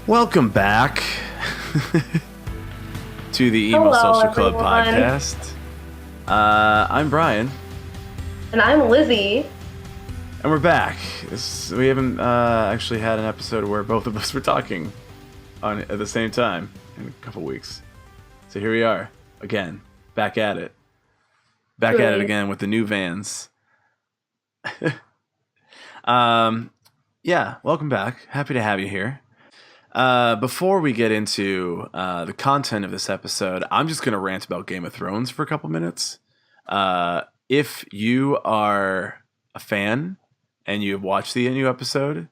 Welcome back to the Emo Social Club podcast. I'm Brian. And I'm Lizzie. And we're back. We haven't actually had an episode where both of us were talking at the same time in a couple weeks. So here we are, again, back at it. Back at it again with the new Vans. Yeah, welcome back. Happy to have you here. Before we get into the content of this episode, I'm just going to rant about Game of Thrones for a couple minutes. If you are a fan and you've watched the new episode,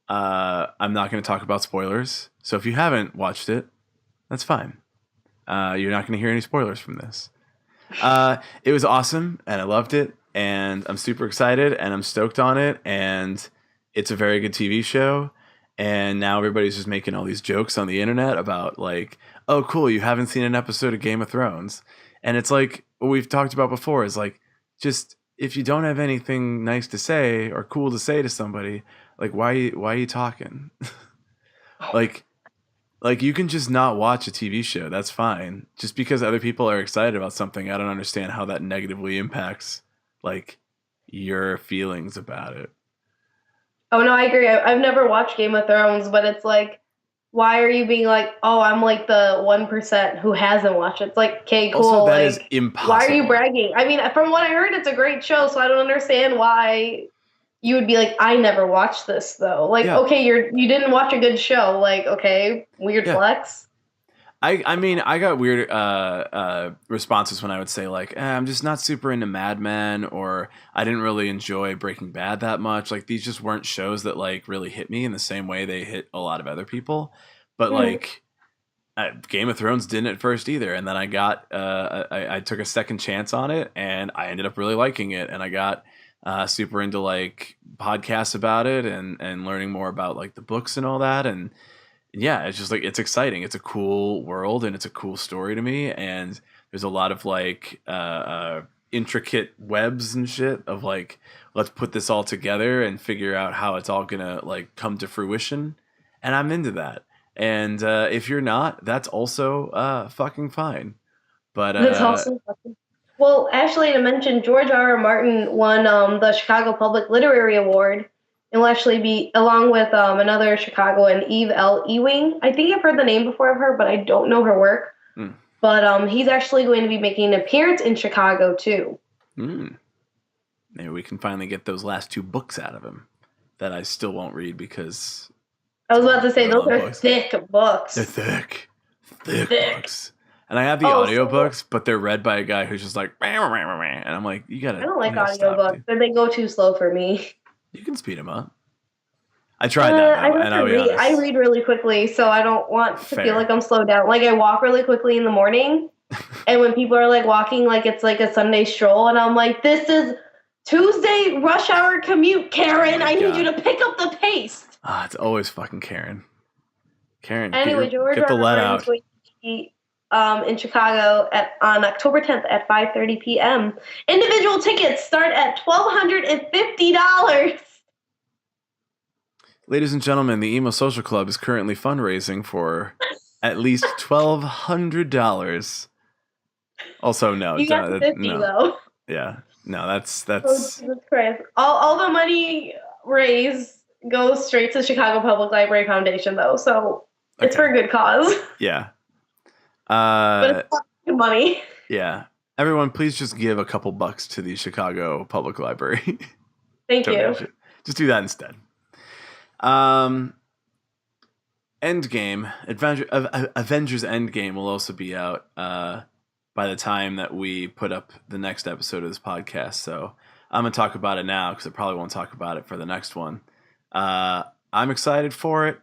I'm not going to talk about spoilers. So if you haven't watched it, that's fine. You're not going to hear any spoilers from this. It was awesome, and I loved it, and I'm super excited, and I'm stoked on it, and it's a very good TV show. And now everybody's just making all these jokes on the internet about like, oh, cool, you haven't seen an episode of Game of Thrones. And it's like what we've talked about before is like, just if you don't have anything nice to say or cool to say to somebody, like, why are you talking? like you can just not watch a TV show. That's fine. Just because other people are excited about something, I don't understand how that negatively impacts like your feelings about it. Oh, no, I agree. I've never watched Game of Thrones, but it's like, why are you being like, oh, I'm like the 1% who hasn't watched it? It's like, okay, cool. Also, that like, is impossible. Why are you bragging? I mean, from what I heard, it's a great show, so I don't understand why you would be like, I never watched this, though. Like, okay, you didn't watch a good show. Like, okay, weird flex. I mean, I got weird responses when I would say like, I'm just not super into Mad Men, or I didn't really enjoy Breaking Bad that much. Like these just weren't shows that like really hit me in the same way they hit a lot of other people. But like Game of Thrones didn't at first either. And then I got I took a second chance on it, and I ended up really liking it. And I got super into like podcasts about it and learning more about like the books and all that. And yeah, it's just like, it's exciting. It's a cool world and it's a cool story to me. And there's a lot of like intricate webs and shit of like, let's put this all together and figure out how it's all gonna like come to fruition. And I'm into that. And if you're not, that's also fucking fine. But that's also fucking. Well, actually, to mention, George R.R. Martin won the Chicago Public Literary Award. It will actually be along with another Chicagoan, Eve L. Ewing. I think I've heard the name before of her, but I don't know her work. But he's actually going to be making an appearance in Chicago, too. Maybe we can finally get those last two books out of him that I still won't read because... I was about to say, those are thick books. They're thick books. And I have the audiobooks, but they're read by a guy who's just like... And I'm like, you gotta... I don't like audiobooks, but they go too slow for me. You can speed them up. I tried that, though, and I'll be honest. I read really quickly, so I don't want to feel like I'm slowed down. Like, I walk really quickly in the morning, and when people are, like, walking like it's, like, a Sunday stroll, and I'm like, this is Tuesday rush hour commute, Karen. I need you to pick up the pace. It's always fucking Karen. Karen, anyway, George get the let out. Going to be in Chicago on October 10th at 5:30 p.m. Individual tickets start at $1,250. Ladies and gentlemen, the Emo Social Club is currently fundraising for at least $1,200. Also, no, you got 50 no. Though. Yeah, no, that's. Oh, Jesus Christ! All the money raised goes straight to Chicago Public Library Foundation, though, so it's for a good cause. Yeah. But it's not good money. Yeah. Everyone, please just give a couple bucks to the Chicago Public Library. Thank you. Just do that instead. Endgame, Avengers Endgame will also be out by the time that we put up the next episode of this podcast. So I'm going to talk about it now because I probably won't talk about it for the next one. I'm excited for it.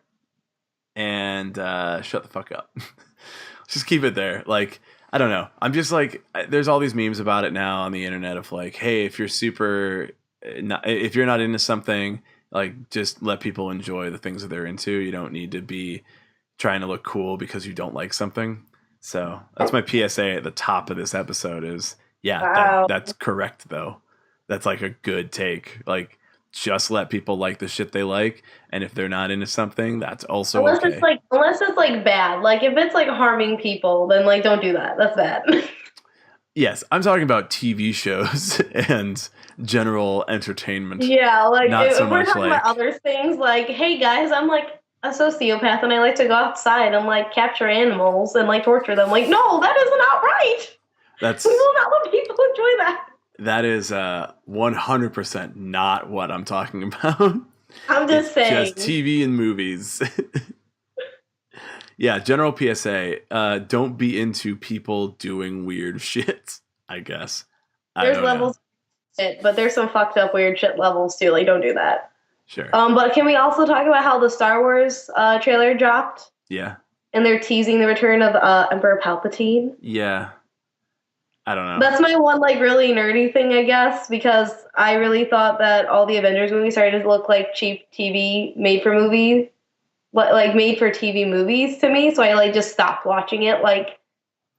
And shut the fuck up. Just keep it there. Like, I don't know. I'm just like, there's all these memes about it now on the internet of like, hey, if you're super, not, if you're not into something, like just let people enjoy the things that they're into. You don't need to be trying to look cool because you don't like something. So that's my PSA at the top of this episode is, yeah, Wow. that's correct though. That's like a good take. Like just let people like the shit they like. And if they're not into something, that's also okay. Unless it's like bad. Like if it's like harming people, then like don't do that. That's bad. Yes, I'm talking about TV shows and general entertainment. Yeah, like Not so if we're much talking about like other things, like, hey guys, I'm like a sociopath and I like to go outside and like capture animals and like torture them. Like, no, that is not right. We that's will not let people enjoy that. that is 100% not what I'm talking about. I'm It's just just saying. TV and movies. Yeah, general PSA, don't be into people doing weird shit, I guess. I There's don't know. levels of shit, but there's some fucked up weird shit levels too. Like, don't do that. Sure. But can we also talk about how the Star Wars trailer dropped Yeah. and they're teasing the return of Emperor Palpatine? Yeah. I don't know. That's my one like really nerdy thing, I guess, because I really thought that all the Avengers movies started to look like cheap TV made for movie, like made for TV movies to me. So I like just stopped watching it like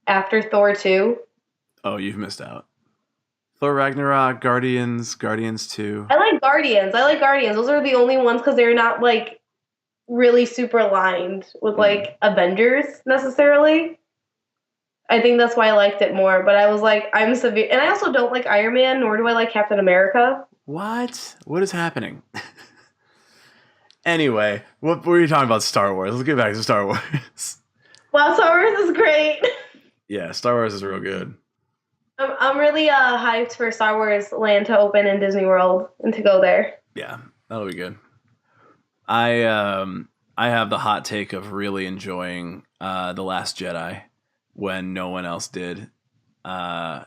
after Thor 2. Oh, you've missed out. Thor Ragnarok, Guardians 2. I like Guardians. I like Guardians. Those are the only ones because they're not like really super aligned with Mm. like Avengers necessarily. I think that's why I liked it more. But I was like, I'm severe, and I also don't like Iron Man, nor do I like Captain America. What? What is happening? Anyway, what were you talking about? Star Wars. Let's get back to Star Wars. Wow, Star Wars is great. Yeah, Star Wars is real good. I'm really hyped for Star Wars Land to open in Disney World and to go there. Yeah, that'll be good. I have the hot take of really enjoying The Last Jedi when no one else did. I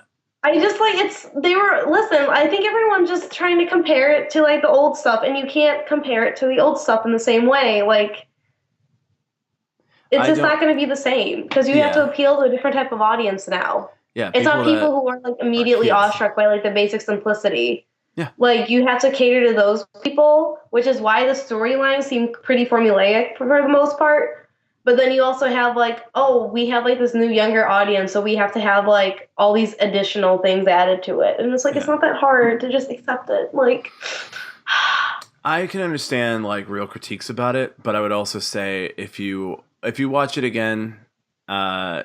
just like they were listen, I think everyone's just trying to compare it to like the old stuff and you can't compare it to the old stuff in the same way. Like it's I just don't. not going to be the same because you have to Yeah, appeal to a different type of audience now. yeah. It's not People people that who are like are immediately kids. awestruck by like the basic simplicity. Yeah, Like you have to cater to those people, which is why the storylines seem pretty formulaic for the most part. But then you also have like, oh, we have like this new younger audience, so we have to have like all these additional things added to it. And it's like it's yeah. not that hard to just accept it. Like I can understand like real critiques about it, but I would also say if you watch it again, uh,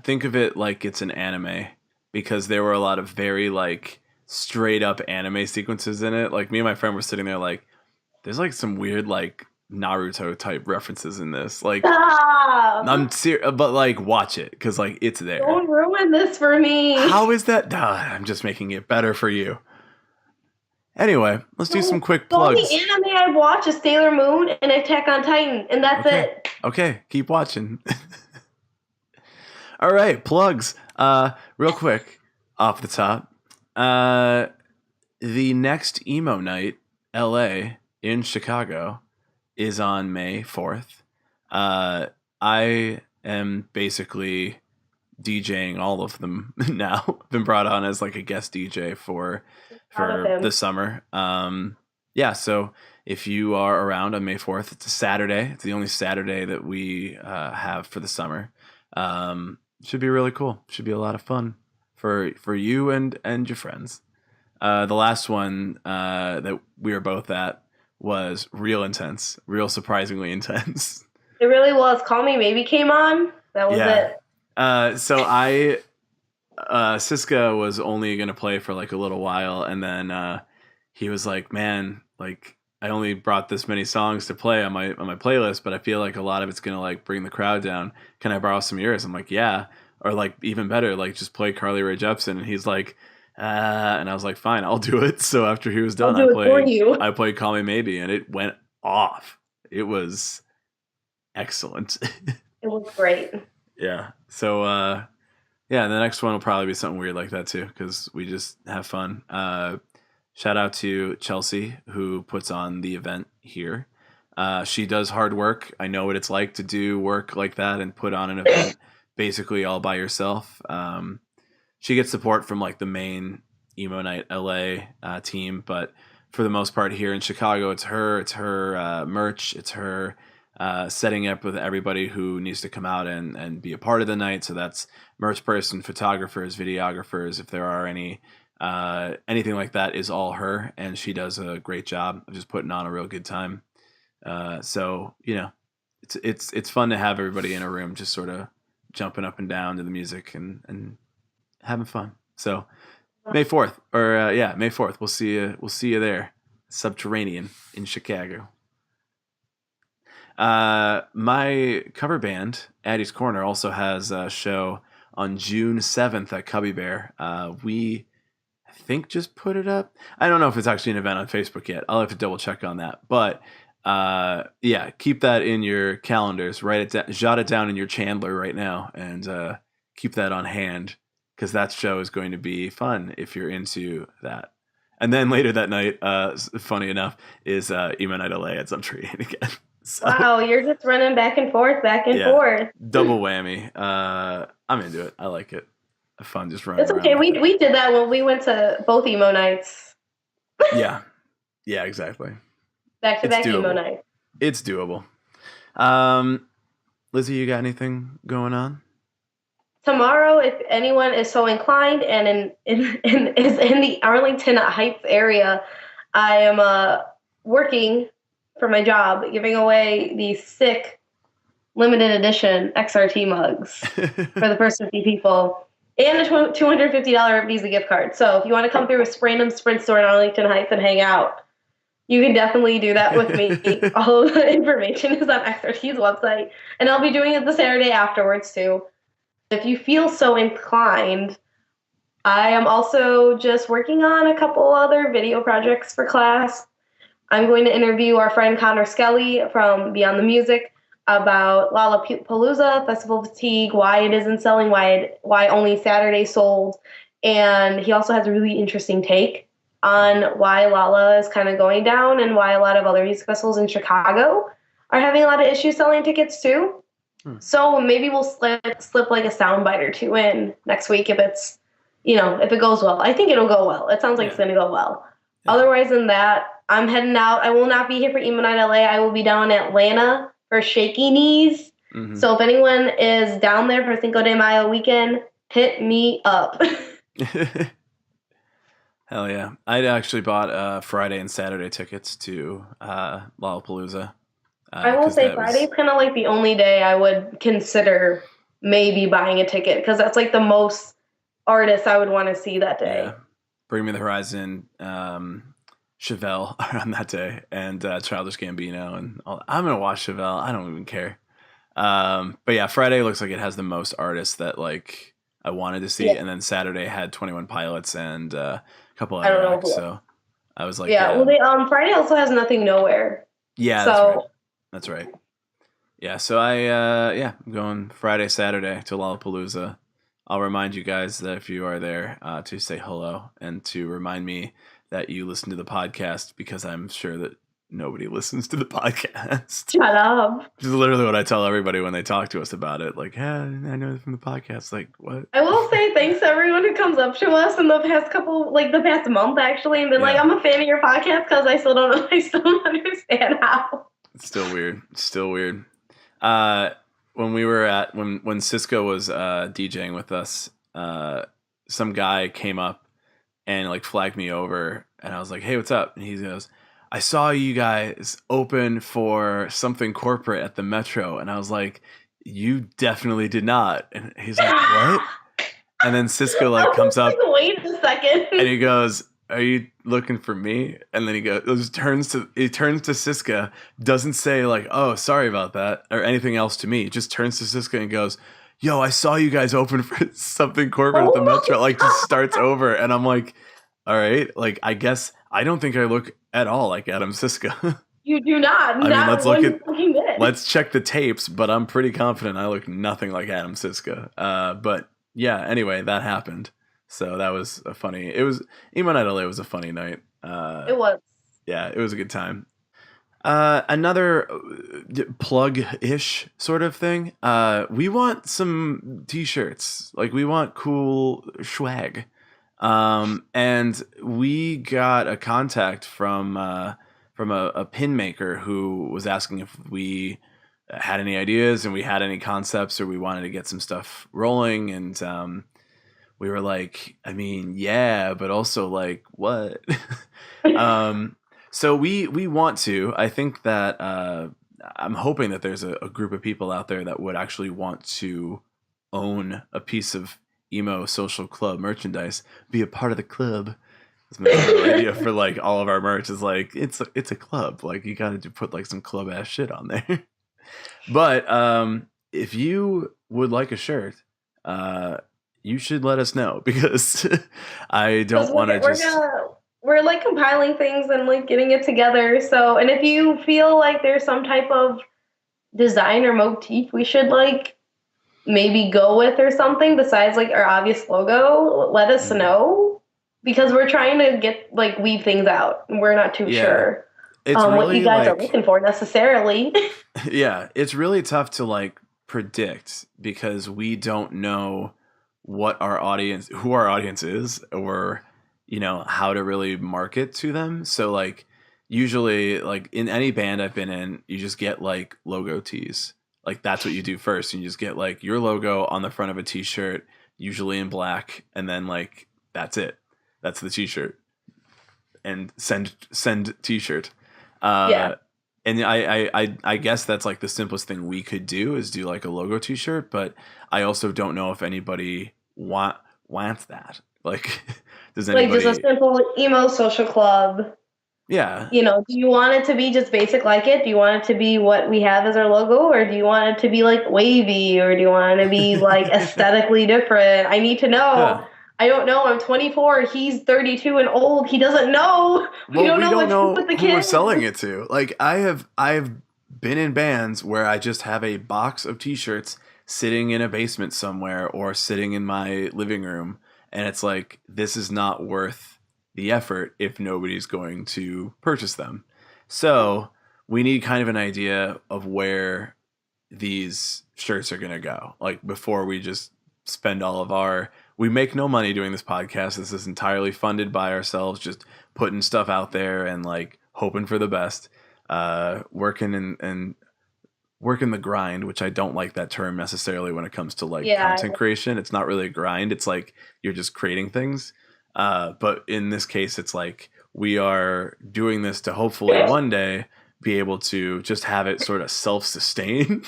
think of it like it's an anime because there were a lot of very like straight up anime sequences in it. Like me and my friend were sitting there like, there's like some weird like Naruto type references in this. Like stop. I'm serious, but like watch it because like it's there. Don't ruin this for me. How is that? I'm just making it better for you. Anyway, let's do some quick The only plugs. anime I watch is Sailor Moon and Attack on Titan, and that's Okay. it. Okay, keep watching. All right, plugs. Real quick, off the top. The next emo night, LA in Chicago, is on May 4th. I am basically DJing all of them now. Been brought on as like a guest DJ Proud of for him. the summer. Yeah, so if you are around on May 4th, it's a Saturday. It's the only Saturday that we have for the summer. Should be really cool. Should be a lot of fun for you and your friends. The last one that we were both at was real intense, real surprisingly intense. It really was. Call Me Maybe came on. That was Yeah. it. Siska was only gonna play for like a little while, and then he was like, "Man, like I only brought this many songs to play on my playlist, but I feel like a lot of it's gonna like bring the crowd down. Can I borrow some of yours?" I'm like, "Yeah," or like even better, like just play Carly Rae Jepsen. And he's like, and I was like, "Fine, I'll do it." So after he was I'll done, do it for you. I played Call Me Maybe, and it went off. It was excellent. It was great. Yeah. So yeah, the next one will probably be something weird like that too, because we just have fun. Shout out to Chelsea who puts on the event here. She does hard work. I know what it's like to do work like that and put on an event basically all by herself. She gets support from like the main Emo Night LA team, but for the most part here in Chicago, it's her. It's her merch. It's her setting up with everybody who needs to come out and be a part of the night. So that's merch person, photographers, videographers. If there are any anything like that, is all her, and she does a great job of just putting on a real good time. So it's fun to have everybody in a room just sort of jumping up and down to the music and having fun. So May 4th, or May 4th. We'll see you. We'll see you there, Subterranean in Chicago. My cover band, Addie's Corner, also has a show on June 7th at Cubby Bear. We, I think, just put it up. I don't know if it's actually an event on Facebook yet. I'll have to double check on that. But keep that in your calendars. Write it down, jot it down in your Chandler right now, and keep that on hand, because that show is going to be fun if you're into that. And then later that night, funny enough, is Emo Night LA at Subterranean again. So, wow, you're just running back and forth. Double whammy. I'm into it. I like it. Fun just running. It's okay. We did that when we went to both Emo Nights. Yeah, exactly. Back-to-back Emo Nights. It's doable. Lizzie, you got anything going on? Tomorrow, if anyone is so inclined and is in the Arlington Heights area, I am working for my job, giving away these sick limited edition XRT mugs for the first 50 people, and a $250 Visa gift card. So if you want to come through a random Sprint store in Arlington Heights and hang out, you can definitely do that with me. All of the information is on XRT's website, and I'll be doing it the Saturday afterwards too. If you feel so inclined, I am also just working on a couple other video projects for class. I'm going to interview our friend Connor Skelly from Beyond the Music about Lollapalooza, Festival Fatigue, why it isn't selling, why only Saturday sold. And he also has a really interesting take on why Lolla is kind of going down and why a lot of other music festivals in Chicago are having a lot of issues selling tickets too. So maybe we'll slip like a soundbite or two in next week if it's, if it goes well. I think it'll go well. It sounds like it's going to go well. Yeah. Otherwise than that, I'm heading out. I will not be here for Emo Night LA. I will be down in Atlanta for Shaky Knees. Mm-hmm. So if anyone is down there for Cinco de Mayo weekend, hit me up. Hell yeah. I actually bought Friday and Saturday tickets to Lollapalooza. I will say Friday's kind of like the only day I would consider maybe buying a ticket, because that's like the most artists I would want to see that day. Yeah. Bring Me the Horizon, Chevelle on that day, and Childish Gambino, and all. I'm gonna watch Chevelle. I don't even care. But yeah, Friday looks like it has the most artists that like I wanted to see, and then Saturday had 21 Pilots and a couple other acts. So I was like, Friday also has Nothing Nowhere. Yeah, so that's right. Yeah, so I'm going Friday, Saturday to Lollapalooza. I'll remind you guys that if you are there to say hello and to remind me that you listen to the podcast, because I'm sure that nobody listens to the podcast. Shut up. Which is literally what I tell everybody when they talk to us about it. Like, hey, I know from the podcast. Like, what? I will say thanks to everyone who comes up to us in the past month actually, and been like, I'm a fan of your podcast, because I still don't understand how. It's still weird. When we were when Cisco was DJing with us, some guy came up and like flagged me over, and I was like, "Hey, what's up?" And he goes, "I saw you guys open for something corporate at the Metro," and I was like, "You definitely did not." And he's like, "What?" And then Cisco like comes up. Wait a second. And he goes, "Are you looking for me?" And then he turns to Cisco, doesn't say like, "Oh, sorry about that," or anything else to me. Just turns to Cisco and goes, "Yo, I saw you guys open for something corporate at the Metro." Like, just starts over, and I'm like, "All right, like I guess I don't think I look at all like Adam Cisco." You do not. Let's check the tapes, but I'm pretty confident I look nothing like Adam Cisco. But yeah, anyway, that happened. So that was Emo Night LA was a funny night. It was. Yeah, it was a good time. Another plug-ish sort of thing. We want some t-shirts. Like we want cool swag. And we got a contact from a pin maker who was asking if we had any ideas and we had any concepts or we wanted to get some stuff rolling. And we were like, I mean, yeah, but also like what? um, so we want to. I think that I'm hoping that there's a group of people out there that would actually want to own a piece of emo social club merchandise, be a part of the club. That's my general idea for like all of our merch is like it's a club. Like you got to put like some club ass shit on there. But if you would like a shirt, you should let us know because I don't want to just. We're like compiling things and like getting it together. So, and if you feel like there's some type of design or motif we should like maybe go with or something besides like our obvious logo, let us know because we're trying to get like weave things out. We're not too sure it's really what you guys are looking for necessarily. Yeah, it's really tough to like predict because we don't know what who our audience is, or how to really market to them. So like usually like in any band I've been in, you just get like logo tees. Like that's what you do first. You just get like your logo on the front of a t-shirt, usually in black, and then like that's it. That's the t-shirt. And send t-shirt. And I guess that's like the simplest thing we could do is do like a logo t-shirt, but I also don't know if anybody wants that. Like does anybody like just a simple emo social club? Yeah. Do you want it to be just basic like it? Do you want it to be what we have as our logo? Or do you want it to be like wavy? Or do you want it to be like aesthetically different? I need to know. Yeah. I don't know. I'm 24. He's 32 and old. He doesn't know. We don't know who we're selling it to. Like I've been in bands where I just have a box of t-shirts sitting in a basement somewhere or sitting in my living room. And it's like, this is not worth the effort if nobody's going to purchase them. So we need kind of an idea of where these shirts are going to go. Like before we just spend all of we make no money doing this podcast. This is entirely funded by ourselves, just putting stuff out there and like hoping for the best, working and working the grind, which I don't like that term necessarily when it comes to like content creation. It's not really a grind. It's like you're just creating things. But in this case, it's like we are doing this to hopefully one day be able to just have it sort of self-sustain.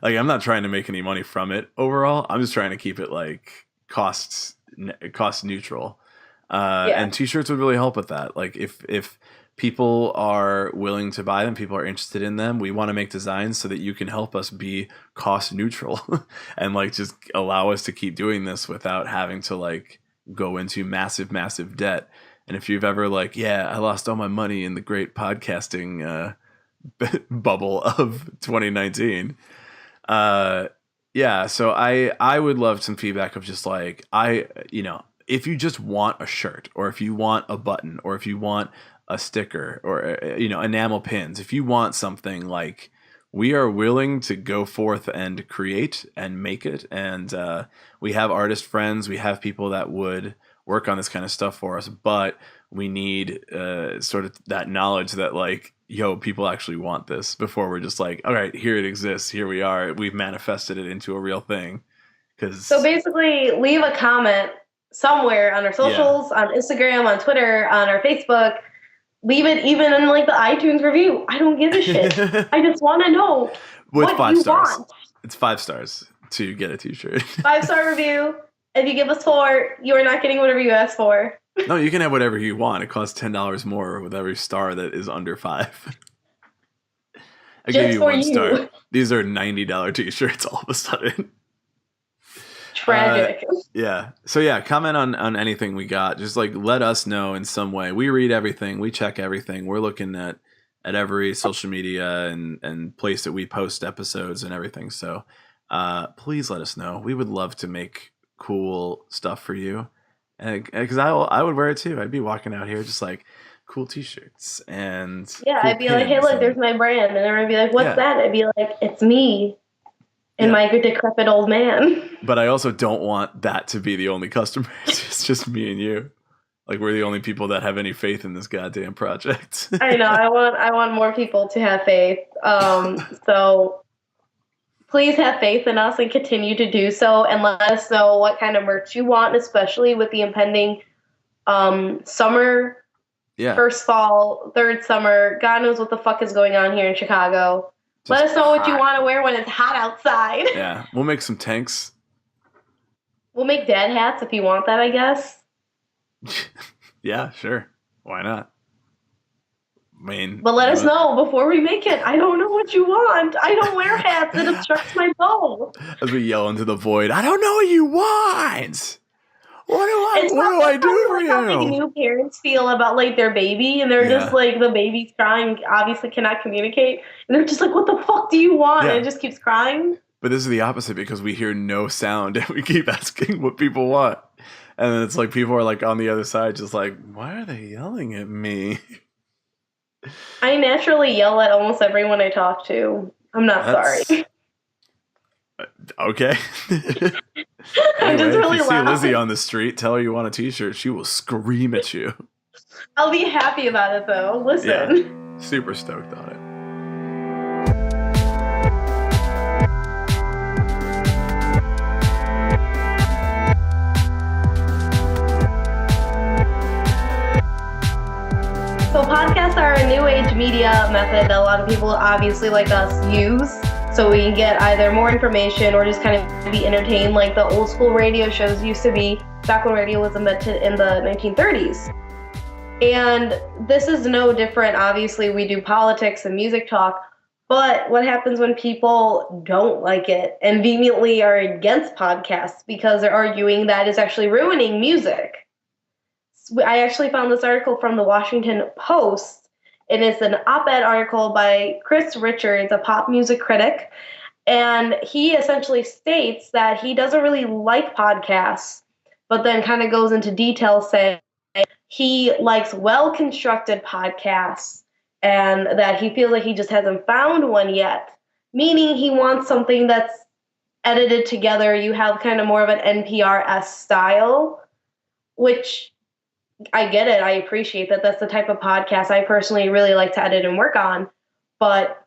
Like I'm not trying to make any money from it overall. I'm just trying to keep it like cost neutral. And t-shirts would really help with that. Like if people are willing to buy them, people are interested in them, we want to make designs so that you can help us be cost neutral and like just allow us to keep doing this without having to like go into massive debt. And if you've ever like, I lost all my money in the great podcasting bubble of 2019. So I would love some feedback of just like, if you just want a shirt or if you want a button or if you want a sticker or, enamel pins, if you want something, like we are willing to go forth and create and make it. And we have artist friends, we have people that would work on this kind of stuff for us, but we need sort of that knowledge that like, people actually want this before we're just like, all right, here it exists, here we are, we've manifested it into a real thing. So basically leave a comment somewhere on our socials, on Instagram, on Twitter, on our Facebook. Leave it even in like the iTunes review. I don't give a shit. I just want to know with 5 stars. Want. It's 5 stars to get a t-shirt. 5-star review. If you give us 4, you are not getting whatever you asked for. No, you can have whatever you want. It costs $10 more with every star that is under 5. I give you 1 star. These are $90 t-shirts all of a sudden. Tragic. So comment on anything we got. Just like let us know in some way. We read everything. We check everything. We're looking at every social media and place that we post episodes and everything. So please let us know. We would love to make cool stuff for you. Because I would wear it too. I'd be walking out here just like, cool T-shirts and Yeah, cool I'd be like, hey, pins. look, And, there's my brand. And everyone would be like, what's yeah, that? I'd be like, it's me and yeah. my decrepit old man. But I also don't want that to be the only customers. It's just me and you. Like we're the only people that have any faith in this goddamn project. I know. I want more people to have faith. So please have faith in us and continue to do so, and let us know what kind of merch you want, especially with the impending summer, Yeah. first fall, third summer. God knows what the fuck is going on here in Chicago. Just let us know what you hot. want to wear when it's hot outside. Yeah, we'll make some tanks. We'll make dad hats if you want that, I guess. Yeah, sure. Why not? I mean, But let us know before we make it. I don't know what you want. I don't wear hats. It obstructs my bow. As we yell into the void, I don't know what you want. What do I do for you? How like new parents feel about like their baby, and they're just like, the baby's crying, obviously cannot communicate, and they're just like, what the fuck do you want? And it just keeps crying. But this is the opposite because we hear no sound and we keep asking what people want. And then it's like people are like on the other side just like, why are they yelling at me? I naturally yell at almost everyone I talk to. I'm not sorry. Okay. I'm just really if you see loud. Lizzie on the street, tell her you want a t-shirt. She will scream at you. I'll be happy about it though. Listen. Yeah, super stoked on it. So podcasts are a new age media method that a lot of people obviously like us use. So we can get either more information or just kind of be entertained like the old school radio shows used to be back when radio was invented in the 1930s. And this is no different. Obviously, we do politics and music talk. But what happens when people don't like it and vehemently are against podcasts because they're arguing that it's actually ruining music? I actually found this article from the Washington Post, and it's an op-ed article by Chris Richards, a pop music critic, and he essentially states that he doesn't really like podcasts, but then kind of goes into detail saying he likes well-constructed podcasts and that he feels like he just hasn't found one yet, meaning he wants something that's edited together. You have kind of more of an NPR-esque style, which I get it. I appreciate that. That's the type of podcast I personally really like to edit and work on. But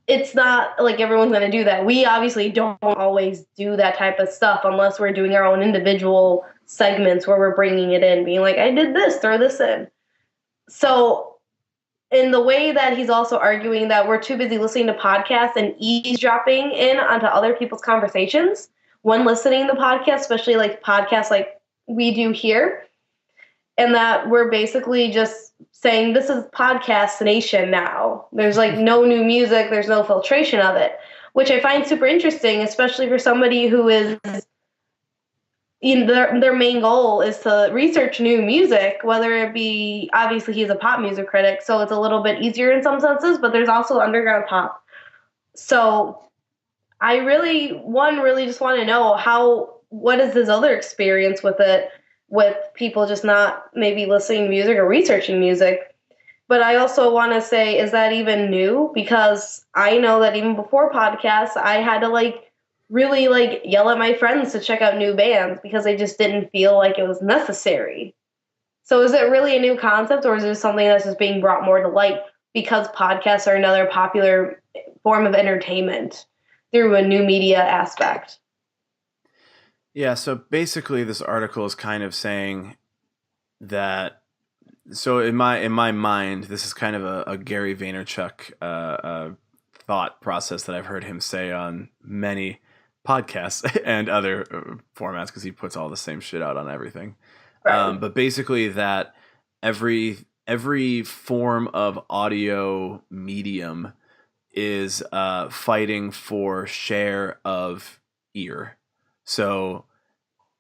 it's not like everyone's going to do that. We obviously don't always do that type of stuff unless we're doing our own individual segments where we're bringing it in, being like, I did this, throw this in. So in the way that he's also arguing that we're too busy listening to podcasts and eavesdropping in onto other people's conversations when listening to podcasts, especially like podcasts like we do here, and that we're basically just saying this is podcast nation now. There's like no new music. There's no filtration of it, which I find super interesting, especially for somebody who is, their main goal is to research new music, whether it be, obviously he's a pop music critic, so it's a little bit easier in some senses, but there's also underground pop. So I really just want to know what is his other experience with it, with people just not maybe listening to music or researching music. But I also want to say, is that even new? Because I know that even before podcasts, I had to really yell at my friends to check out new bands because they just didn't feel like it was necessary. So is it really a new concept, or is it something that's just being brought more to light because podcasts are another popular form of entertainment through a new media aspect? Yeah, so basically this article is kind of saying that, so in my mind, this is kind of a Gary Vaynerchuk thought process that I've heard him say on many podcasts and other formats because he puts all the same shit out on everything. Right. But basically that every form of audio medium is fighting for share of ear. So,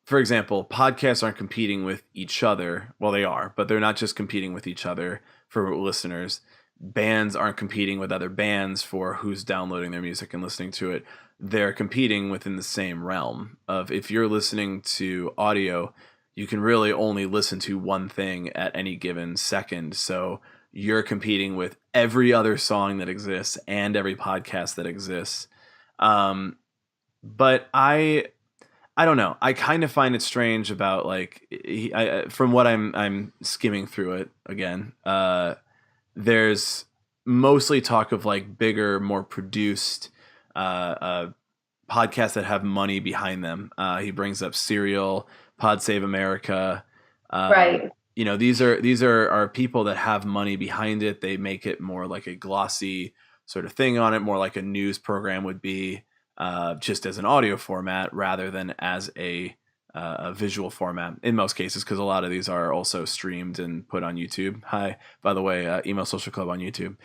for example, podcasts aren't competing with each other. Well, they are, but they're not just competing with each other for listeners. Bands aren't competing with other bands for who's downloading their music and listening to it. They're competing within the same realm of, if you're listening to audio, you can really only listen to one thing at any given second. So you're competing with every other song that exists and every podcast that exists. Um, but I don't know. I kind of find it strange about like from what I'm skimming through it again. There's mostly talk of like bigger, more produced podcasts that have money behind them. He brings up Serial, Pod Save America. Right. These are people that have money behind it. They make it more like a glossy sort of thing on it, more like a news program would be, just as an audio format rather than as a visual format in most cases, because a lot of these are also streamed and put on YouTube. Hi, by the way, Email Social Club on YouTube.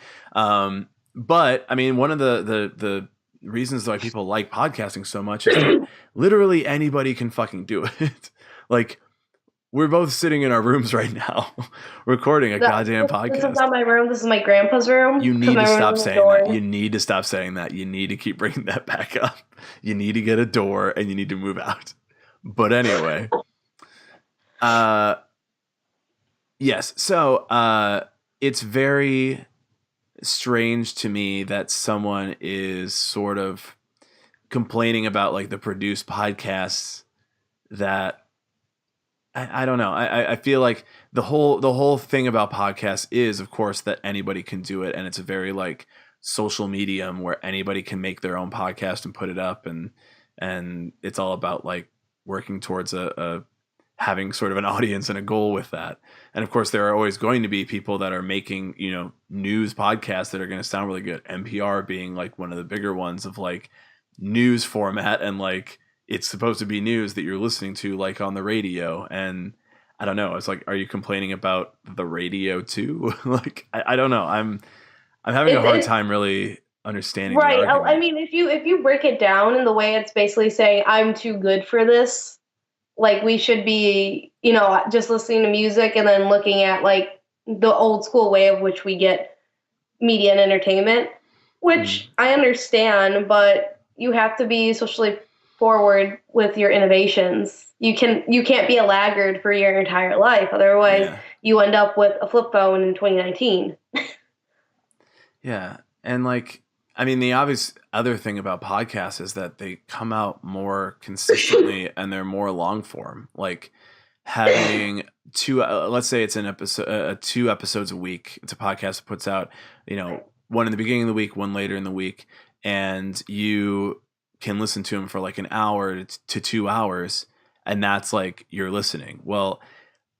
But I mean, one of the reasons why people like podcasting so much is that literally anybody can fucking do it. Like, we're both sitting in our rooms right now recording a goddamn podcast. This is not my room. This is my grandpa's room. You need to stop saying that. You need to stop saying that. You need to keep bringing that back up. You need to get a door and you need to move out. But anyway, yes. So it's very strange to me that someone is sort of complaining about like the produced podcasts that I don't know. I feel like the whole thing about podcasts is, of course, that anybody can do it, and it's a very like social medium where anybody can make their own podcast and put it up, and it's all about like working towards a having sort of an audience and a goal with that. And of course, there are always going to be people that are making, news podcasts that are going to sound really good. NPR being like one of the bigger ones of like news format, and like it's supposed to be news that you're listening to like on the radio. And I don't know. It's like, are you complaining about the radio too? Like, I don't know. I'm having a hard time really understanding. Right. I mean, if you break it down in the way it's basically saying, I'm too good for this. Like, we should be, just listening to music and then looking at like the old school way of which we get media and entertainment, which I understand, but you have to be socially forward with your innovations. You can't be a laggard for your entire life. Otherwise, you end up with a flip phone in 2019. Yeah. And like, I mean, the obvious other thing about podcasts is that they come out more consistently and they're more long form. Like having two, let's say it's an episode, 2 episodes a week. It's a podcast that puts out, one in the beginning of the week, one later in the week, and you can listen to them for like an hour to 2 hours, and that's like you're listening. Well,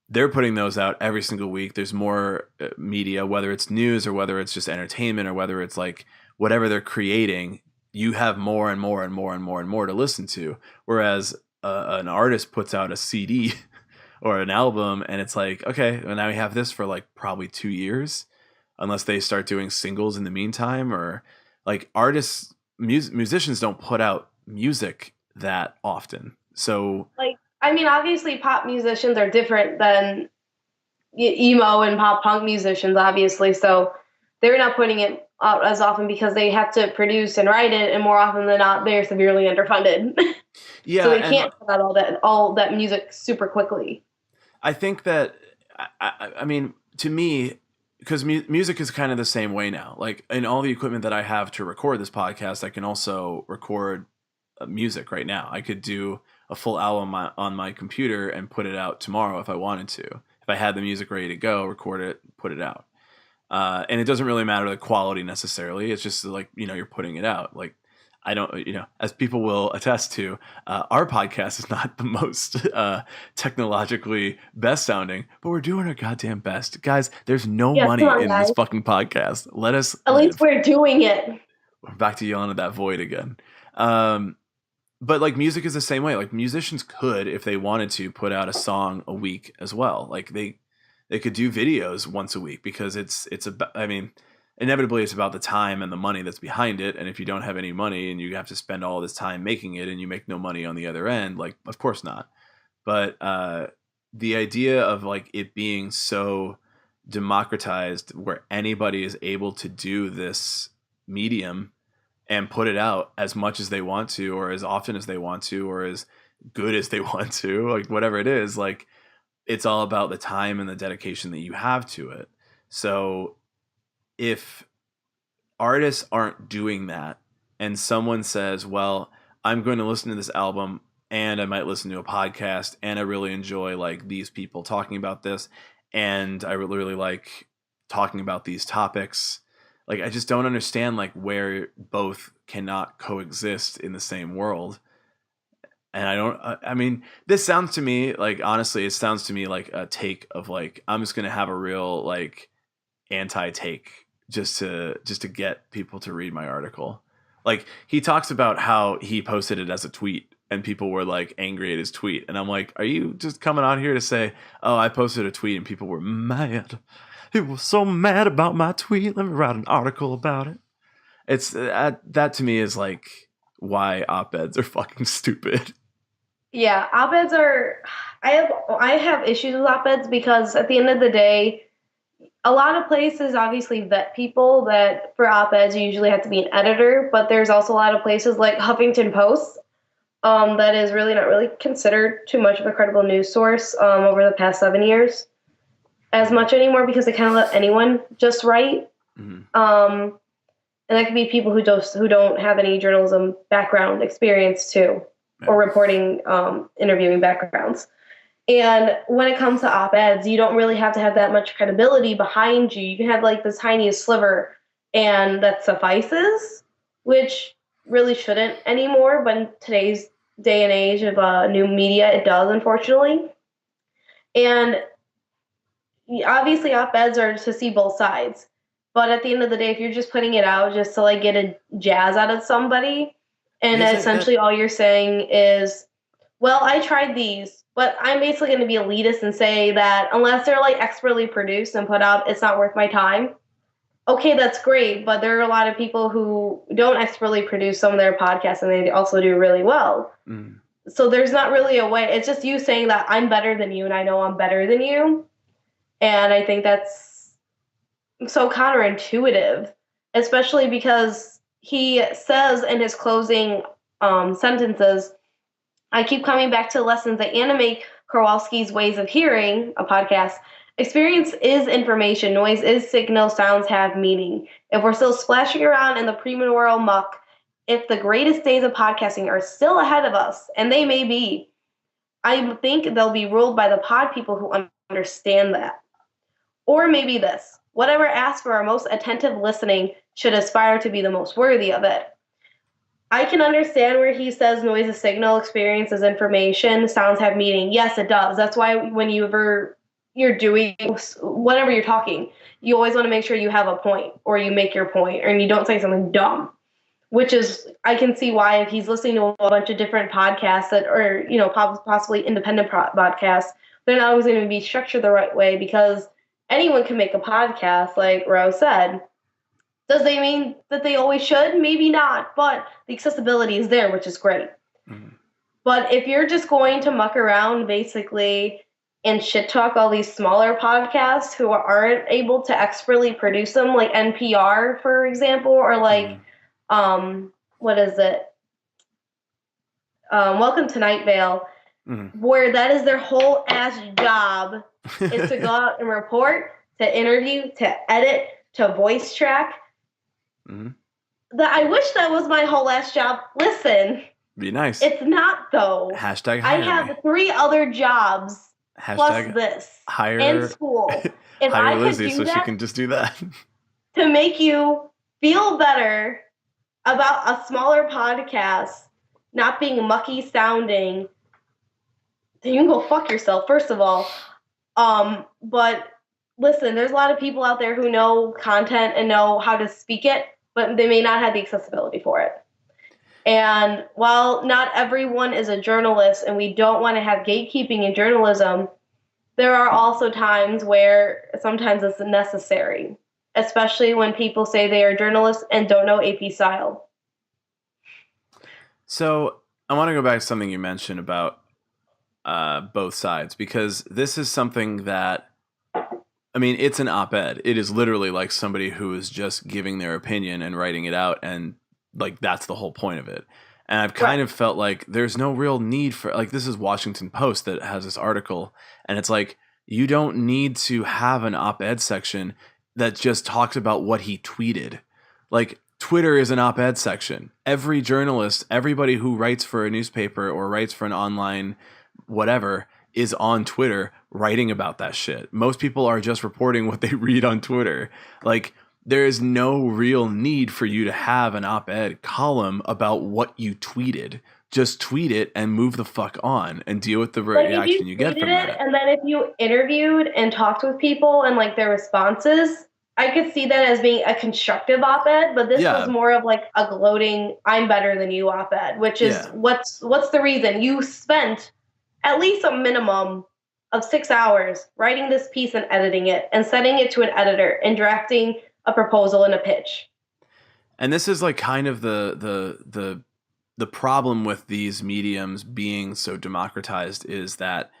they're putting those out every single week. There's more media, whether it's news or whether it's just entertainment or whether it's like whatever they're creating, you have more and more and more and more and more to listen to. Whereas an artist puts out a CD or an album and it's like, okay, well, now we have this for like probably 2 years, unless they start doing singles in the meantime. Or like artists, musicians don't put out music that often. So like, I mean, obviously pop musicians are different than emo and pop punk musicians, obviously. So they're not putting it out as often because they have to produce and write it, and more often than not, they're severely underfunded. Yeah, so they can't put out all that music super quickly. I think that, I mean, to me, because music is kind of the same way now. Like in all the equipment that I have to record this podcast, I can also record music right now. I could do a full album on my computer and put it out tomorrow if I wanted to. If I had the music ready to go, record it, put it out. And it doesn't really matter the quality necessarily. It's just like, you're putting it out. Like, I don't, as people will attest to, our podcast is not the most technologically best sounding, but we're doing our goddamn best. Guys, there's no money in this fucking podcast. Let us At least we're doing it. We're back to yelling at that void again. But like music is the same way. Like musicians could, if they wanted to, put out a song a week as well. Like they could do videos once a week, because it's inevitably it's about the time and the money that's behind it. And if you don't have any money and you have to spend all this time making it and you make no money on the other end, like, of course not. But the idea of like it being so democratized where anybody is able to do this medium and put it out as much as they want to, or as often as they want to, or as good as they want to, like whatever it is, like it's all about the time and the dedication that you have to it. So if artists aren't doing that and someone says, well, I'm going to listen to this album and I might listen to a podcast and I really enjoy like these people talking about this and I really like talking about these topics. Like I just don't understand like where both cannot coexist in the same world. And I mean, this sounds to me like, honestly, it sounds to me like a take of like, I'm just going to have a real like anti-take just to get people to read my article. Like he talks about how he posted it as a tweet and people were like angry at his tweet. And I'm like, are you just coming out here to say, oh, I posted a tweet and people were mad. People were so mad about my tweet. Let me write an article about it. It's that to me is like why op-eds are fucking stupid. Yeah, op-eds are. I have issues with op-eds because at the end of the day, a lot of places obviously vet people that for op-eds you usually have to be an editor, but there's also a lot of places like Huffington Post that is really not really considered too much of a credible news source over the past 7 years as much anymore because they kind of let anyone just write. Mm-hmm. And that could be people who don't have any journalism background experience too, or reporting, interviewing backgrounds. And when it comes to op-eds, you don't really have to have that much credibility behind you. You can have like the tiniest sliver, and that suffices, which really shouldn't anymore. But in today's day and age of new media, it does, unfortunately. And obviously, op-eds are to see both sides. But at the end of the day, if you're just putting it out just to like get a jazz out of somebody, and essentially all you're saying is, well, I tried these, but I'm basically going to be elitist and say that unless they're like expertly produced and put out, it's not worth my time. Okay, that's great, but there are a lot of people who don't expertly produce some of their podcasts and they also do really well. Mm. So there's not really a way. It's just you saying that I'm better than you and I know I'm better than you. And I think that's so counterintuitive, especially because he says in his closing sentences, I keep coming back to lessons that animate Kowalski's Ways of Hearing, a podcast. Experience is information. Noise is signal. Sounds have meaning. If we're still splashing around in the pre-moral muck, if the greatest days of podcasting are still ahead of us, and they may be, I think they'll be ruled by the pod people who understand that. Or maybe this. Whatever asks for our most attentive listening should aspire to be the most worthy of it. I can understand where he says noise is signal, experience is information, sounds have meaning. Yes, it does. That's why when you're doing whatever you're talking, you always want to make sure you have a point or you make your point and you don't say something dumb, which is, I can see why if he's listening to a bunch of different podcasts that are, possibly independent podcasts, they're not always going to be structured the right way because anyone can make a podcast, like Rose said. Does they mean that they always should? Maybe not, but the accessibility is there, which is great. Mm-hmm. But if you're just going to muck around, basically, and shit talk all these smaller podcasts who aren't able to expertly produce them, like NPR, for example, or like, what is it? Welcome to Night Vale, where that is their whole ass job is to go out and report, to interview, to edit, to voice track. Mm-hmm. I wish that was my whole ass job. Listen. Be nice. It's not, though. Hashtag hire I have me. 3 other jobs hashtag plus this hire, and school. If hire I Lizzie could do so she can just do that. To make you feel better about a smaller podcast not being mucky sounding, then you can go fuck yourself, first of all. But listen, there's a lot of people out there who know content and know how to speak it, but they may not have the accessibility for it. And while not everyone is a journalist and we don't want to have gatekeeping in journalism, there are also times where sometimes it's necessary, especially when people say they are journalists and don't know AP style. So I want to go back to something you mentioned about both sides, because this is something that, I mean, it's an op-ed. It is literally like somebody who is just giving their opinion and writing it out, and like that's the whole point of it. And I've kind of felt like there's no real need for, like, this is Washington Post that has this article, and it's like, you don't need to have an op-ed section that just talks about what he tweeted. Like, Twitter is an op-ed section. Every journalist, everybody who writes for a newspaper or writes for an online whatever is on Twitter writing about that shit. Most people are just reporting what they read on Twitter. Like, there is no real need for you to have an op-ed column about what you tweeted. Just tweet it and move the fuck on and deal with the reaction you get from that. And then if you interviewed and talked with people and like their responses, I could see that as being a constructive op-ed, but this was more of like a gloating, I'm better than you op-ed, which is what's the reason you spent at least a minimum of 6 hours writing this piece and editing it and sending it to an editor and drafting a proposal and a pitch. And this is like kind of the problem with these mediums being so democratized is that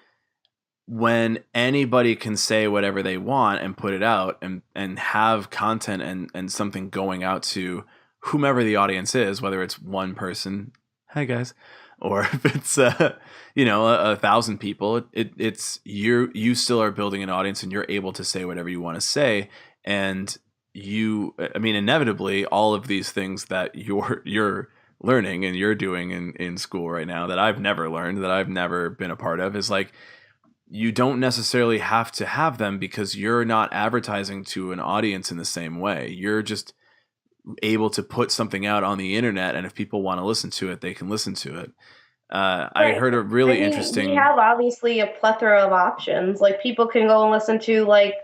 when anybody can say whatever they want and put it out and have content and something going out to whomever the audience is, whether it's one person, hi guys, or if it's 1,000 people, it's you still are building an audience and you're able to say whatever you want to say. And inevitably all of these things that you're learning and you're doing in school right now that I've never learned, that I've never been a part of, is like, you don't necessarily have to have them because you're not advertising to an audience in the same way. You're just able to put something out on the internet, and if people want to listen to it, they can listen to it. I heard a really interesting... We have obviously a plethora of options. Like, people can go and listen to like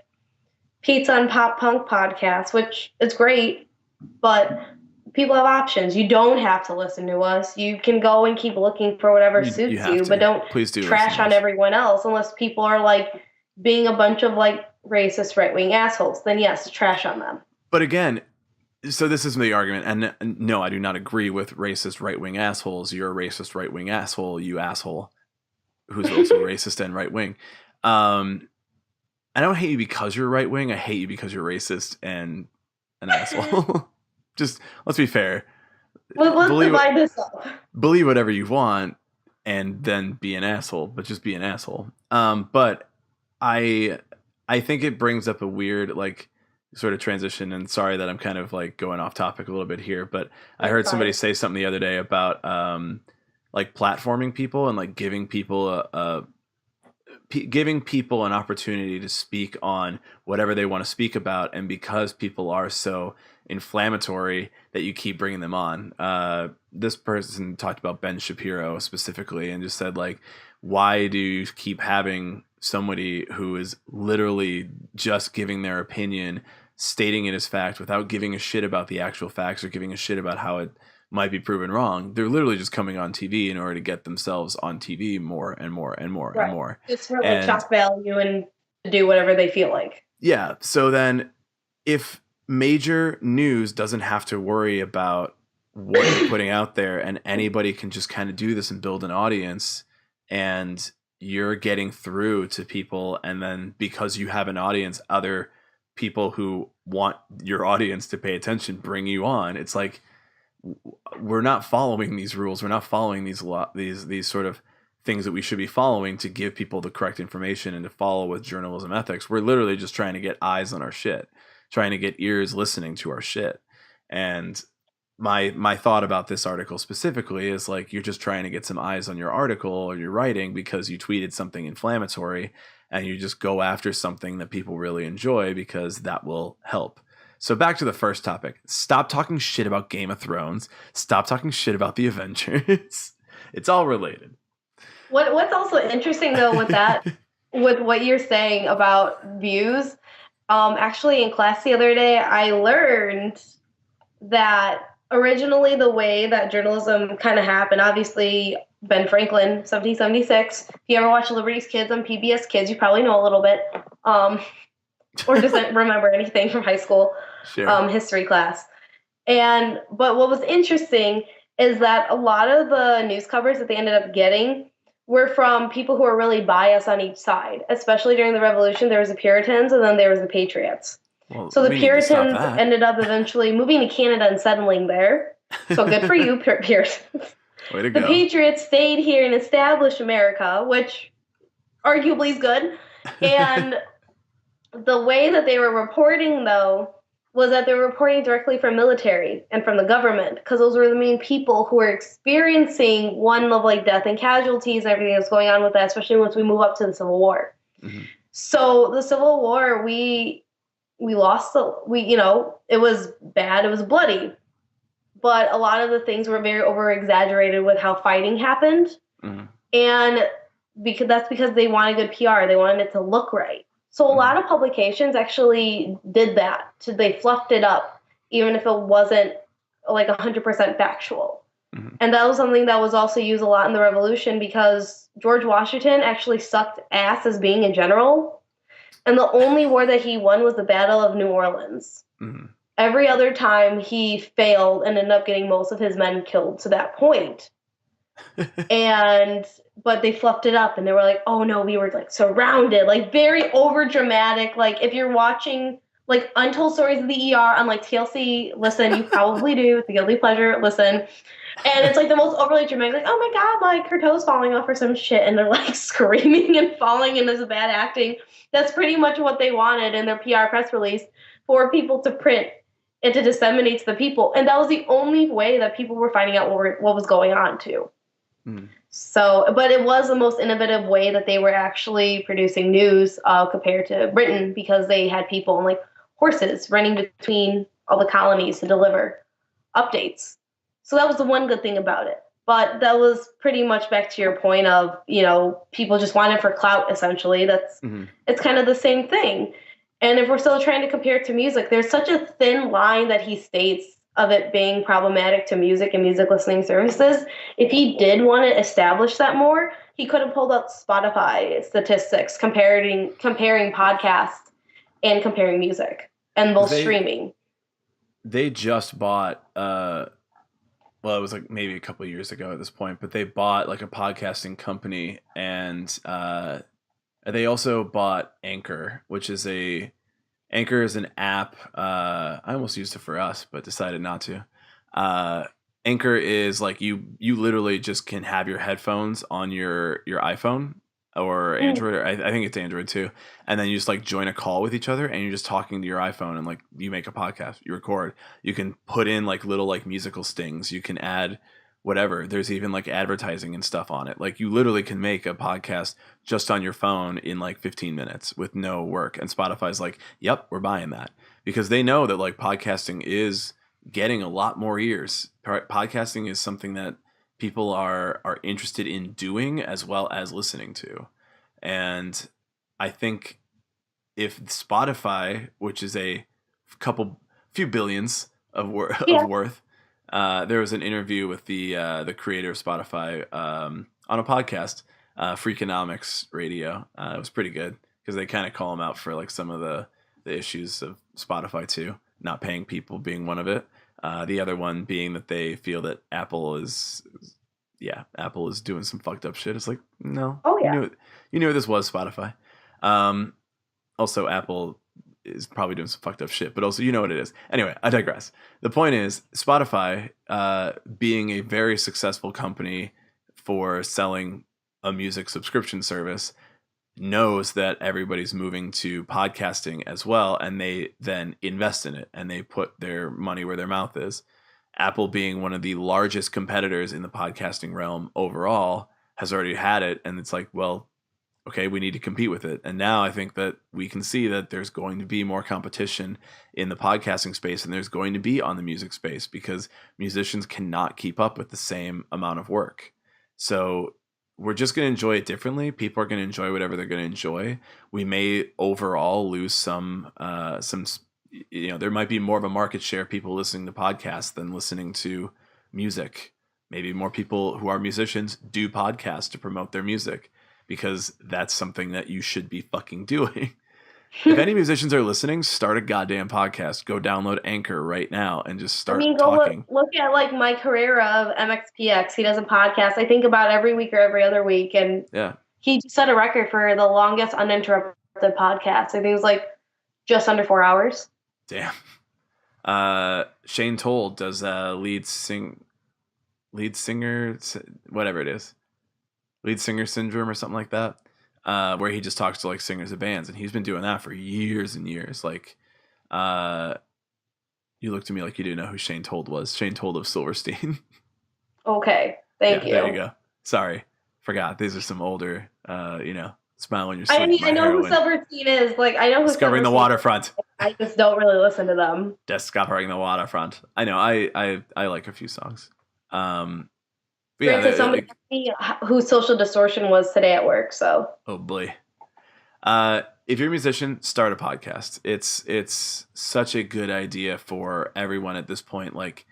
Pizza and Pop Punk podcasts, which is great, but people have options. You don't have to listen to us. You can go and keep looking for whatever suits you, but don't trash on everyone else unless people are like being a bunch of like racist right-wing assholes. Then yes, trash on them. But again, so this is the argument, and no, I do not agree with racist right-wing assholes. You're a racist right-wing asshole, you asshole, who's also racist and right-wing. I don't hate you because you're right-wing. I hate you because you're racist and an asshole. Just, let's be fair. Let's divide this up. Believe whatever you want and then be an asshole, but just be an asshole. But I think it brings up a weird, like, sort of transition, and sorry that I'm kind of like going off topic a little bit here, but I heard somebody say something the other day about like platforming people and like giving people an opportunity to speak on whatever they want to speak about, and because people are so inflammatory that you keep bringing them on. This person talked about Ben Shapiro specifically and just said, like, why do you keep having somebody who is literally just giving their opinion, stating it as fact without giving a shit about the actual facts or giving a shit about how it might be proven wrong? They're literally just coming on TV in order to get themselves on TV more and more and more and more. It's for like shock value and to do whatever they feel like. Yeah. So then if major news doesn't have to worry about what you're putting out there and anybody can just kind of do this and build an audience, and you're getting through to people, and then because you have an audience, other people who want your audience to pay attention bring you on. It's like, we're not following these rules. We're not following these sort of things that we should be following to give people the correct information and to follow with journalism ethics. We're literally just trying to get eyes on our shit, trying to get ears listening to our shit. And my thought about this article specifically is like, you're just trying to get some eyes on your article or your writing because you tweeted something inflammatory, and you just go after something that people really enjoy because that will help. So back to the first topic. Stop talking shit about Game of Thrones. Stop talking shit about the Avengers. It's all related. What's also interesting though with that, with what you're saying about views, actually in class the other day, I learned that originally the way that journalism kind of happened, obviously Ben Franklin, 1776. If you ever watch Liberty's Kids on PBS Kids, you probably know a little bit, or doesn't remember anything from high school history class. But what was interesting is that a lot of the news covers that they ended up getting were from people who are really biased on each side. Especially during the Revolution, there was the Puritans and then there was the Patriots. Well, so the Puritans ended up eventually moving to Canada and settling there. So good for you, Puritans. Way to The go. Patriots stayed here and established America, which arguably is good. And the way that they were reporting, though, was that they were reporting directly from military and from the government, because those were the main people who were experiencing one of like death and casualties, everything that's going on with that, especially once we move up to the Civil War. Mm-hmm. So the Civil War, we lost it was bad, it was bloody, but a lot of the things were very over exaggerated with how fighting happened. Mm-hmm. And because they wanted good PR, they wanted it to look right. So a lot of publications actually did that. They fluffed it up, even if it wasn't like 100% factual. Mm-hmm. And that was something that was also used a lot in the Revolution, because George Washington actually sucked ass as being a general. And the only war that he won was the Battle of New Orleans. Mm-hmm. Every other time he failed and ended up getting most of his men killed to that point. But they fluffed it up and they were like, oh no, we were like surrounded, like very over dramatic. Like if you're watching like Untold Stories of the ER on like TLC, listen, you probably do, it's a guilty pleasure, listen. And it's like the most overly dramatic, like, oh my God, like her toe's falling off or some shit. And they're like screaming and falling, and it's bad acting. That's pretty much what they wanted in their PR press release, for people to print and to disseminate to the people. And that was the only way that people were finding out what was going on too. So, but it was the most innovative way that they were actually producing news compared to Britain, because they had people on like horses running between all the colonies to deliver updates. So that was the one good thing about it. But that was pretty much back to your point of, people just wanted for clout, essentially. It's kind of the same thing. And if we're still trying to compare it to music, there's such a thin line that he states of it being problematic to music and music listening services. If he did want to establish that more, he could have pulled up Spotify statistics comparing podcasts and comparing music and both streaming. They just bought it was like maybe a couple of years ago at this point, but they bought like a podcasting company, and they also bought Anchor, which is Anchor is an app. I almost used it for us, but decided not to. Anchor is like you literally just can have your headphones on your iPhone or Android. Or I think it's Android too. And then you just like join a call with each other, and you're just talking to your iPhone, and like you make a podcast, you record. You can put in like little like musical stings. You can add whatever. There's even like advertising and stuff on it. Like you literally can make a podcast just on your phone in like 15 minutes with no work. And Spotify's like, yep, we're buying that, because they know that like podcasting is getting a lot more ears. Podcasting is something that people are interested in doing as well as listening to. And I think if Spotify, which is a few billions of worth, there was an interview with the creator of Spotify on a podcast, Freakonomics Radio. It was pretty good, because they kind of call him out for like some of the issues of Spotify too, not paying people being one of it. The other one being that they feel that Apple is doing some fucked up shit. It's like, no, you knew this was Spotify. Also, Apple is probably doing some fucked up shit, but also you know what it is. Anyway, I digress. The point is, Spotify, being a very successful company for selling a music subscription service, knows that everybody's moving to podcasting as well, and they then invest in it and they put their money where their mouth is. Apple, being one of the largest competitors in the podcasting realm overall, has already had it, and it's like, well, okay, we need to compete with it. And now I think that we can see that there's going to be more competition in the podcasting space, and there's going to be on the music space, because musicians cannot keep up with the same amount of work. So we're just going to enjoy it differently. People are going to enjoy whatever they're going to enjoy. We may overall lose some, there might be more of a market share of people listening to podcasts than listening to music. Maybe more people who are musicians do podcasts to promote their music, because that's something that you should be fucking doing. If any musicians are listening, start a goddamn podcast. Go download Anchor right now and just start talking. Look at like Mike Herrera of MXPX. He does a podcast, I think, about every week or every other week. And he set a record for the longest uninterrupted podcast. I think it was like just under 4 hours. Damn. Shane Told does lead sing. lead singer, whatever it is, lead singer syndrome or something like that, where he just talks to like singers of bands, and he's been doing that for years and years. Like, you looked at me like you didn't know who Shane Told was. Shane Told of Silverstein. Okay, thank you. There you go. Sorry, forgot. These are some older, Smile When You're Asleep. I mean, I know who Silverstein is. Like, I know who Discovering the Waterfront. I just don't really listen to them. Discovering the Waterfront. I know. I like a few songs. But yeah, somebody asked me who Social Distortion was today at work. So. Oh boy. If you're a musician, start a podcast. It's such a good idea for everyone at this point. Like,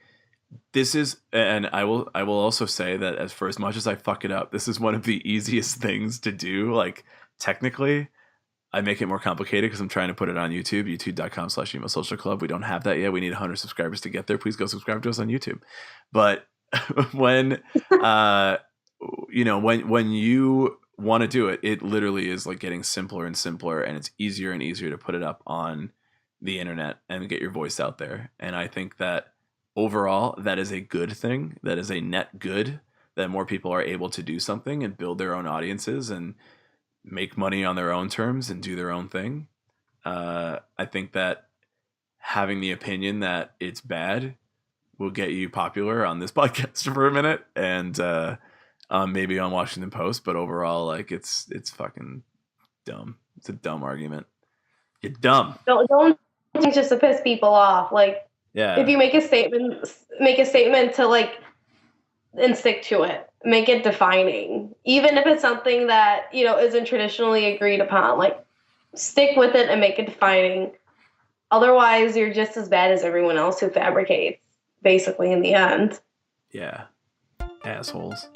this is, and I will also say that as much as I fuck it up, this is one of the easiest things to do. Like, technically, I make it more complicated because I'm trying to put it on YouTube, youtube.com/emo social club. We don't have that yet. We need 100 subscribers to get there. Please go subscribe to us on YouTube. But when, when you want to do it, it literally is like getting simpler and simpler, and it's easier and easier to put it up on the internet and get your voice out there. And I think that overall, that is a good thing. That is a net good, that more people are able to do something and build their own audiences and make money on their own terms and do their own thing. I think that having the opinion that it's bad will get you popular on this podcast for a minute, and maybe on Washington Post, but overall, like, it's fucking dumb. It's a dumb argument. You're dumb. Don't think just to piss people off. Like, yeah, if you make a statement to like, and stick to it. Make it defining, even if it's something that isn't traditionally agreed upon. Like, stick with it and make it defining. Otherwise, you're just as bad as everyone else who fabricates. Basically, in the end. Yeah, assholes.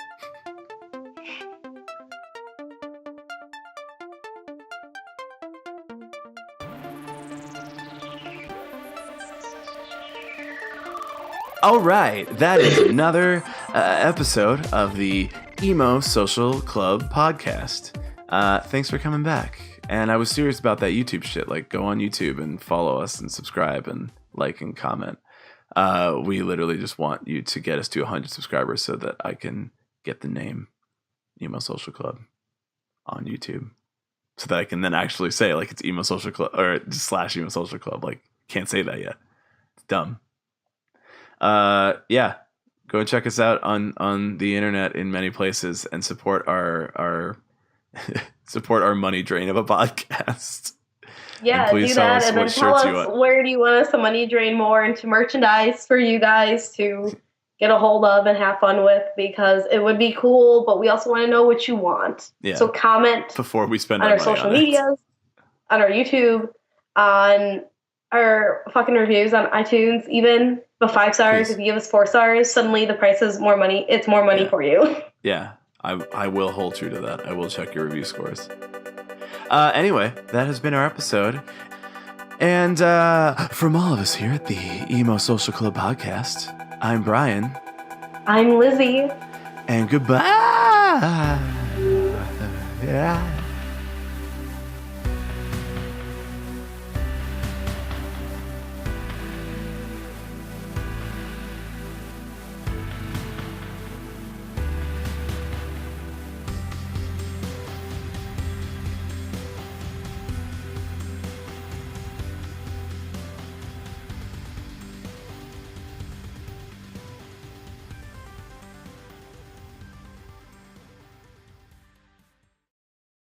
All right, that is another episode of the Emo Social Club podcast. Thanks for coming back. And I was serious about that YouTube shit. Like, go on YouTube and follow us and subscribe and like and comment. We literally just want you to get us to 100 subscribers so that I can get the name Emo Social Club on YouTube, so that I can then actually say, like, it's Emo Social Club or just /Emo Social Club. Like, can't say that yet. It's dumb. Yeah, go and check us out on the internet in many places and support our support our money drain of a podcast. Yeah, do that, and then tell us where do you want us to money drain more into merchandise for you guys to get a hold of and have fun with, because it would be cool, but we also want to know what you want. Yeah. So comment before we spend on our social medias, on our YouTube, on our fucking reviews on iTunes, even. But 5 stars, please. If you give us 4 stars, suddenly the price is more money. It's more money for you. Yeah, I will hold true to that. I will check your review scores. Anyway, that has been our episode. And from all of us here at the Emo Social Club podcast, I'm Brian. I'm Lizzie. And goodbye.